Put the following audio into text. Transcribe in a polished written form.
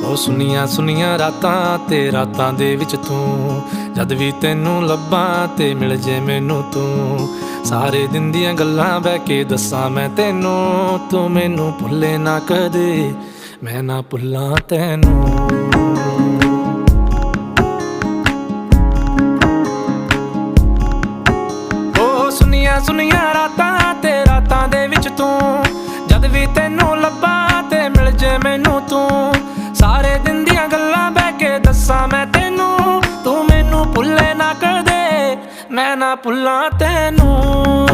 ਉਹ ਸੁਨੀਆਂ ਸੁਨੀਆਂ ਰਾਤਾਂ ਤੇ ਰਾਤਾਂ ਦੇ ਵਿੱਚ ਤੂੰ, ਜਦ ਵੀ ਤੈਨੂੰ ਲੱਭਾਂ ਤੇ ਮਿਲ ਜੇ ਮੈਨੂੰ ਤੂੰ। ਸਾਰੇ ਦਿਨ ਦੀਆਂ ਗੱਲਾਂ ਬਹਿ ਕੇ ਦੱਸਾਂ ਮੈਂ ਤੈਨੂੰ, ਤੂੰ ਮੈਨੂੰ ਭੁੱਲੇ ਨਾ ਕਦੇ, ਮੈਂ ਨਾ ਭੁੱਲਾਂ ਤੈਨੂੰ। ਉਹ ਸੁਨੀਆਂ ਸੁਨੀਆਂ ਰਾਤਾਂ ਤੇ ਰਾਤਾਂ ਦੇ ਵਿੱਚ ਤੂੰ, ਜਦ ਵੀ ਤੈਨੂੰ ਲੱਭਾਂ ਤੇ ਮਿਲ ਜੇ ਮੈਨੂੰ ਤੂੰ। ਸਾਰੇ ਦਿਨ ਦੀਆਂ ਗੱਲਾਂ ਬਹਿ ਕੇ ਦੱਸਾਂ ਮੈਂ ਤੈਨੂੰ, ਤੂੰ ਮੈਨੂੰ ਭੁੱਲੇ ਨਾ ਕਦੇ, ਮੈਂ ਨਾ ਭੁੱਲਾਂ ਤੈਨੂੰ।